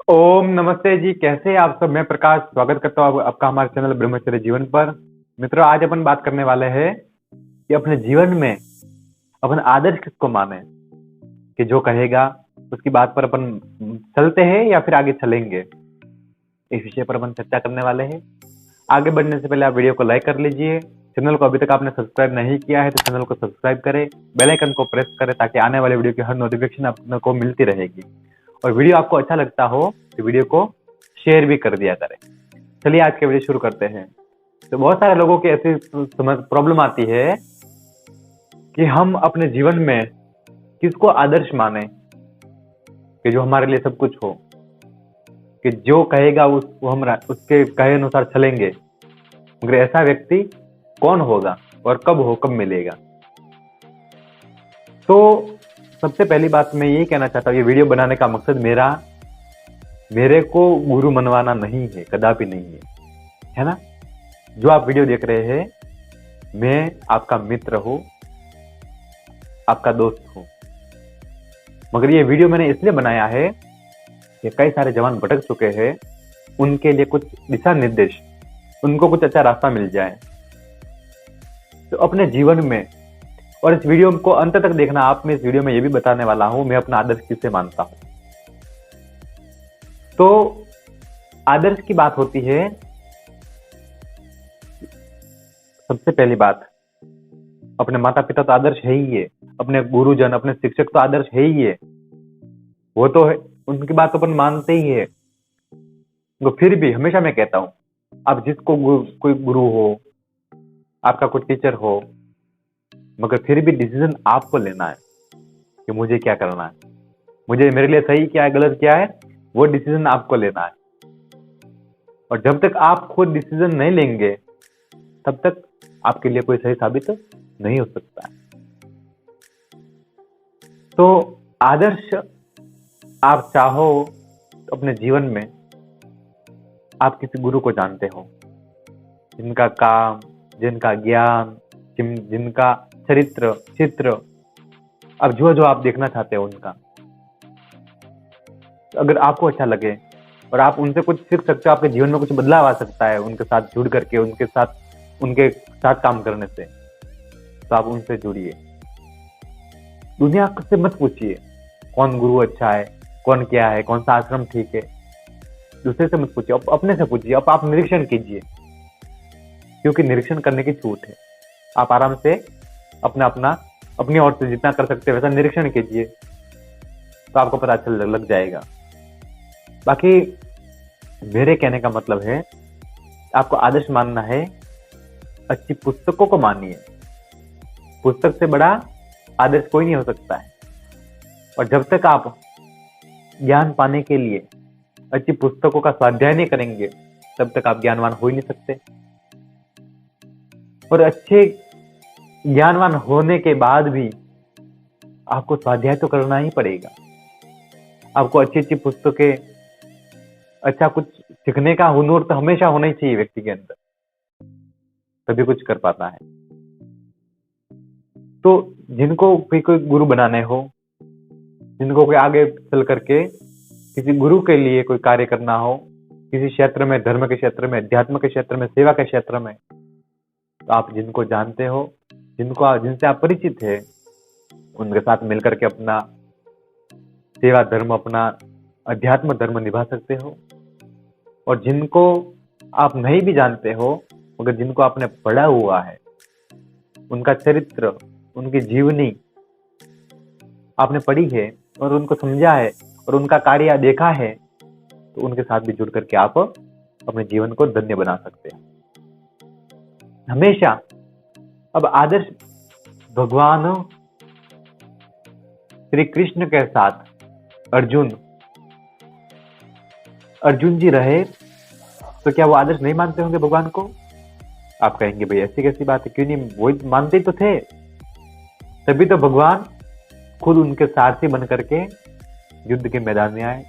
ओम नमस्ते जी। कैसे हैं आप सब? मैं प्रकाश स्वागत करता हूँ आपका हमारे चैनल ब्रह्मचर्य जीवन पर। मित्रों, आज अपन बात करने वाले हैं कि अपने जीवन में अपन आदर्श किसको माने, कि जो कहेगा उसकी बात पर अपन चलते हैं या फिर आगे चलेंगे। इस विषय पर अपन चर्चा करने वाले हैं। आगे बढ़ने से पहले आप वीडियो को लाइक कर लीजिए। चैनल को अभी तक आपने सब्सक्राइब नहीं किया है तो चैनल को सब्सक्राइब करें, बेल आइकन को प्रेस करें ताकि आने वाले वीडियो की हर नोटिफिकेशन आपको मिलती रहेगी। और वीडियो आपको अच्छा लगता हो तो वीडियो को शेयर भी कर दिया करें। चलिए आज के वीडियो शुरू करते हैं। तो बहुत सारे लोगों की ऐसी प्रॉब्लम आती है कि हम अपने जीवन में किसको आदर्श माने, कि जो हमारे लिए सब कुछ हो, कि जो कहेगा वो हम उसके कहे अनुसार चलेंगे। मगर ऐसा व्यक्ति कौन होगा और कब मिलेगा? तो सबसे पहली बात मैं यही कहना चाहता हूँ, ये वीडियो बनाने का मकसद मेरे को गुरु मनवाना नहीं है, कदापि नहीं है ना। जो आप वीडियो देख रहे हैं, मैं आपका मित्र हूँ, आपका दोस्त हूँ। मगर ये वीडियो मैंने इसलिए बनाया है कि कई सारे जवान भटक चुके हैं, उनके लिए कुछ दिशा निर्देश, उनको कुछ अच्छा रास्ता मिल जाए। तो अपने जीवन में, और इस वीडियो को अंत तक देखना आप, मैं इस वीडियो में ये भी बताने वाला हूं मैं अपना आदर्श किससे मानता हूं। तो आदर्श की बात होती है, सबसे पहली बात, अपने माता पिता तो आदर्श है ही है, अपने गुरुजन, अपने शिक्षक तो आदर्श है ही है, वो तो है, उनकी बात तो अपन मानते ही है। तो फिर भी हमेशा मैं कहता हूं, आप जिसको कोई गुरु हो, आपका कोई टीचर हो, मगर फिर भी डिसीजन आपको लेना है कि मुझे क्या करना है, मेरे लिए सही क्या है, गलत क्या है, वो डिसीजन आपको लेना है। और जब तक आप खुद डिसीजन नहीं लेंगे तब तक आपके लिए कोई सही साबित नहीं हो सकता है। तो आदर्श आप चाहो तो अपने जीवन में आप किसी गुरु को जानते हो, जिनका काम, जिनका ज्ञान, जिनका चरित्र, चित्र, अब जो आप देखना चाहते हो उनका, अगर आपको अच्छा लगे और आप उनसे कुछ सीख सकते हो, आपके जीवन में कुछ बदलाव आ सकता है उनके साथ जुड़ करके, उनके साथ काम करने से, तो आप उनसे जुड़िए। दुनिया से मत पूछिए कौन गुरु अच्छा है, कौन क्या है, कौन सा आश्रम ठीक है। दूसरे से मत पूछिए, अपने से पूछिए। अब आप निरीक्षण कीजिए, क्योंकि निरीक्षण करने की छूट है। आप आराम से अपनी ओर से जितना कर सकते हैं वैसा निरीक्षण कीजिए, तो आपको पता चल लग जाएगा। बाकी मेरे कहने का मतलब है, आपको आदर्श मानना है, अच्छी पुस्तकों को मानिए। पुस्तक से बड़ा आदर्श कोई नहीं हो सकता है। और जब तक आप ज्ञान पाने के लिए अच्छी पुस्तकों का स्वाध्याय नहीं करेंगे, तब तक आप ज्ञानवान हो ही नहीं सकते। और अच्छे ज्ञानवान होने के बाद भी आपको स्वाध्याय तो करना ही पड़ेगा। आपको अच्छी अच्छी पुस्तकें, अच्छा कुछ सीखने का हुनर तो हमेशा होना ही चाहिए व्यक्ति के अंदर, तभी कुछ कर पाता है। तो जिनको कोई गुरु बनाने हो, जिनको कोई आगे चल करके किसी गुरु के लिए कोई कार्य करना हो, किसी क्षेत्र में, धर्म के क्षेत्र में, अध्यात्म के क्षेत्र में, सेवा के क्षेत्र में, तो आप जिनको जानते हो, जिनसे आप परिचित है, उनके साथ मिलकर के अपना सेवा धर्म, अपना अध्यात्म धर्म निभा सकते हो। और जिनको आप नहीं भी जानते हो, मगर जिनको आपने पढ़ा हुआ है, उनका चरित्र, उनकी जीवनी आपने पढ़ी है और उनको समझा है और उनका कार्य देखा है, तो उनके साथ भी जुड़ करके आप अपने जीवन को धन्य बना सकते हैं हमेशा। अब आदर्श भगवान श्री कृष्ण के साथ अर्जुन जी रहे, तो क्या वो आदर्श नहीं मानते होंगे भगवान को? आप कहेंगे भाई ऐसी कैसी बात है, क्यों नहीं, वो मानते तो थे, तभी तो भगवान खुद उनके सारथी बन करके युद्ध के मैदान में आए।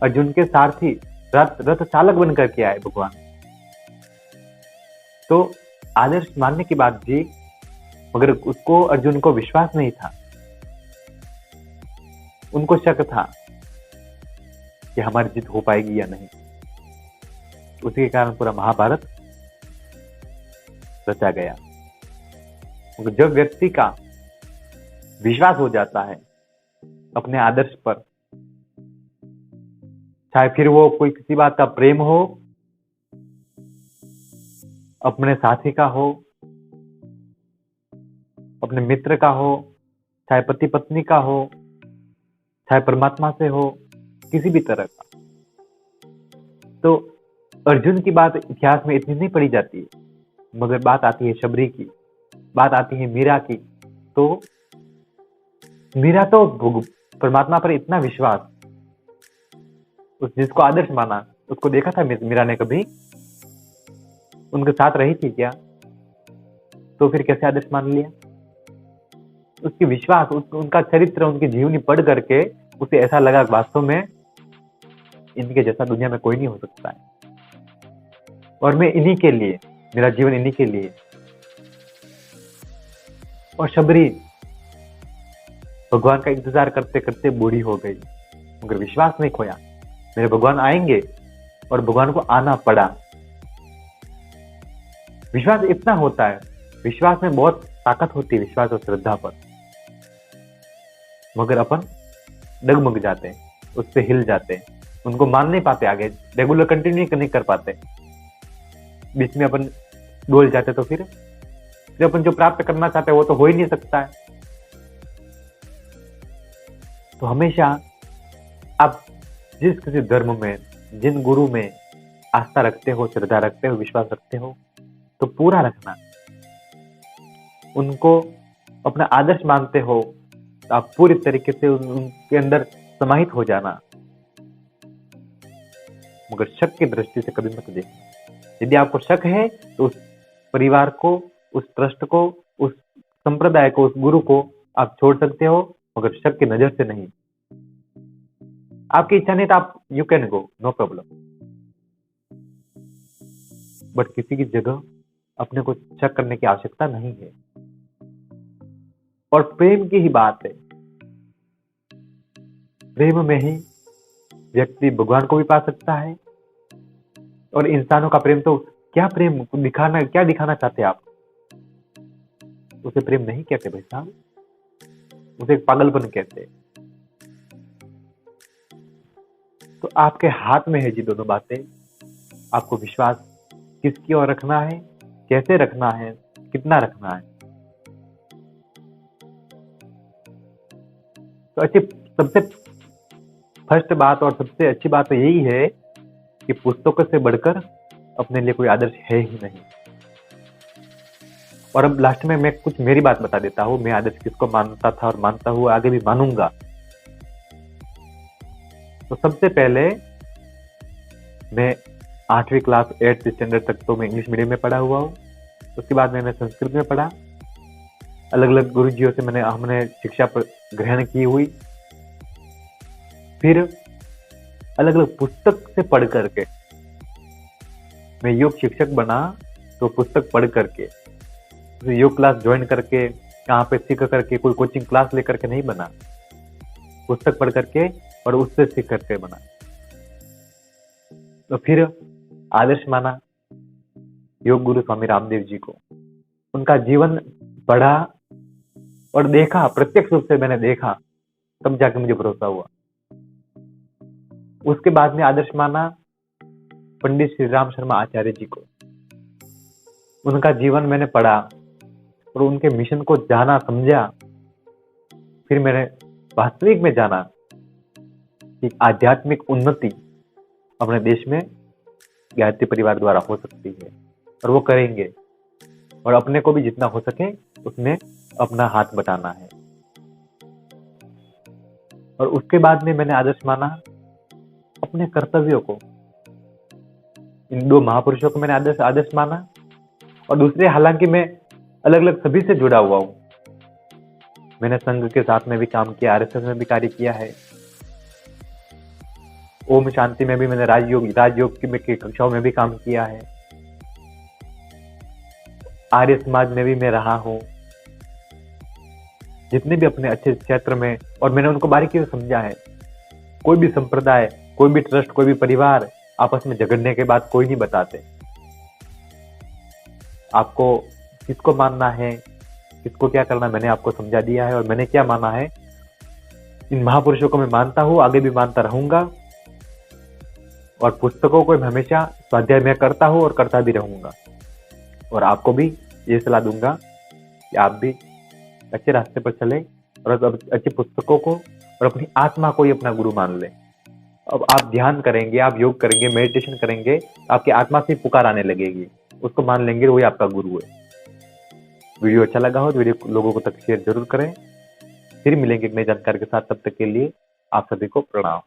अर्जुन के सारथी, रथ चालक बन करके आए भगवान। तो आदर्श मानने की बात थी, मगर उसको, अर्जुन को विश्वास नहीं था, उनको शक था कि हमारी जीत हो पाएगी या नहीं। उसी के कारण पूरा महाभारत रचा गया। क्योंकि जब व्यक्ति का विश्वास हो जाता है अपने आदर्श पर, चाहे फिर वो कोई किसी बात का प्रेम हो, अपने साथी का हो, अपने मित्र का हो, चाहे पति पत्नी का हो, चाहे परमात्मा से हो, किसी भी तरह का, तो अर्जुन की बात इतिहास में इतनी नहीं पढ़ी जाती है, मगर बात आती है शबरी की, बात आती है मीरा की। तो मीरा तो परमात्मा पर इतना विश्वास, उस जिसको आदर्श माना, उसको देखा था मीरा ने कभी? उनके साथ रही थी क्या? तो फिर कैसे आदर्श मान लिया? उसकी विश्वास, उनका चरित्र, उनकी जीवनी पढ़ करके उसे ऐसा लगा वास्तव में इनके जैसा दुनिया में कोई नहीं हो सकता है, और मैं इन्हीं के लिए, मेरा जीवन इन्हीं के लिए। और शबरी भगवान का इंतजार करते करते बूढ़ी हो गई, मगर विश्वास नहीं खोया, मेरे भगवान आएंगे, और भगवान को आना पड़ा। विश्वास इतना होता है, विश्वास में बहुत ताकत होती है, विश्वास और श्रद्धा पर, मगर अपन डगमग जाते हैं, उससे हिल जाते हैं, उनको मान नहीं पाते, आगे रेगुलर कंटिन्यू नहीं कर पाते, बीच में अपन डोल जाते, तो फिर अपन जो प्राप्त करना चाहते हैं वो तो हो ही नहीं सकता है। तो हमेशा आप जिस किसी धर्म में, जिन गुरु में आस्था रखते हो, श्रद्धा रखते हो, विश्वास रखते हो, तो पूरा रखना। उनको अपना आदर्श मानते हो तो आप पूरी तरीके से उनके अंदर समाहित हो जाना, मगर शक की दृष्टि से कभी मत देखना। यदि आपको शक है तो उस परिवार को, उस ट्रस्ट को, उस संप्रदाय को, उस गुरु को आप छोड़ सकते हो, मगर शक की नजर से नहीं। आपकी इच्छा नहीं तो आप you can go, no problem, but किसी की जगह अपने को शक करने की आवश्यकता नहीं है। और प्रेम की ही बात है, प्रेम में ही व्यक्ति भगवान को भी पा सकता है। और इंसानों का प्रेम तो क्या, प्रेम दिखाना, क्या दिखाना चाहते आप? उसे प्रेम नहीं कहते भाई साहब, उसे एक पागलपन कहते। तो आपके हाथ में है जी दोनों बातें। आपको विश्वास किसकी ओर रखना है, कैसे रखना है, कितना रखना है। तो अच्छी, सबसे फर्स्ट बात और सबसे अच्छी बात तो यही है कि पुस्तकों से बढ़कर अपने लिए कोई आदर्श है ही नहीं। और अब लास्ट में मैं कुछ मेरी बात बता देता हूँ, मैं आदर्श किसको मानता था और मानता हूँ, आगे भी मानूंगा। तो सबसे पहले मैं 8वीं क्लास 8th स्टैंडर्ड तक तो मैं इंग्लिश मीडियम में पढ़ा हुआ हूँ। उसके बाद मैंने संस्कृत में पढ़ा, अलग अलग गुरुजियों से हमने शिक्षा ग्रहण की हुई। फिर अलग अलग पुस्तक से पढ़ करके मैं योग शिक्षक बना। तो पुस्तक पढ़ करके, योग क्लास ज्वाइन करके, कहाँ पे सीख करके, कोई कोचिंग क्लास लेकर के नहीं बना, पुस्तक पढ़ करके और उससे सीख करके बना। तो फिर आदर्श माना योग गुरु स्वामी रामदेव जी को, उनका जीवन पढ़ा और देखा, प्रत्यक्ष रूप से मैंने देखा, तब जाके मुझे भरोसा हुआ। उसके बाद में आदर्श माना पंडित श्री राम शर्मा आचार्य जी को, उनका जीवन मैंने पढ़ा और उनके मिशन को जाना, समझा। फिर मैंने वास्तविक में जाना कि आध्यात्मिक उन्नति अपने देश में गायत्री परिवार द्वारा हो सकती है, और वो करेंगे, और अपने को भी जितना हो सके उसमें अपना हाथ बटाना है। और उसके बाद में मैंने आदर्श माना अपने कर्तव्यों को। इन 2 महापुरुषों को मैंने आदर्श माना, और दूसरे, हालांकि मैं अलग अलग सभी से जुड़ा हुआ हूं, मैंने संघ के साथ में भी काम किया, आरएसएस में भी कार्य किया है, ओम शांति में भी मैंने राजयोग की कक्षाओं में भी काम किया है, आर्य समाज में भी मैं रहा हूं। जितने भी अपने अच्छे क्षेत्र में, और मैंने उनको बारीकी से समझा है। कोई भी संप्रदाय कोई भी ट्रस्ट, कोई भी परिवार आपस में झगड़ने के बाद कोई नहीं बताते। आपको किसको मानना है, किसको क्या करना, मैंने आपको समझा दिया है। और मैंने क्या माना है, इन महापुरुषों को मैं मानता हूँ, आगे भी मानता रहूंगा। और पुस्तकों को मैं हमेशा स्वाध्याय में करता हूँ और करता भी रहूंगा। और आपको भी ये सलाह दूंगा कि आप भी अच्छे रास्ते पर चले और अच्छी पुस्तकों को और अपनी आत्मा को ही अपना गुरु मान ले। अब आप ध्यान करेंगे, आप योग करेंगे, मेडिटेशन करेंगे, आपकी आत्मा से पुकार आने लगेगी, उसको मान लेंगे, वही आपका गुरु है। वीडियो अच्छा लगा हो तो वीडियो लोगों को तक शेयर जरूर करें। फिर मिलेंगे एक नई जानकारी के साथ, तब तक के लिए आप सभी को प्रणाम।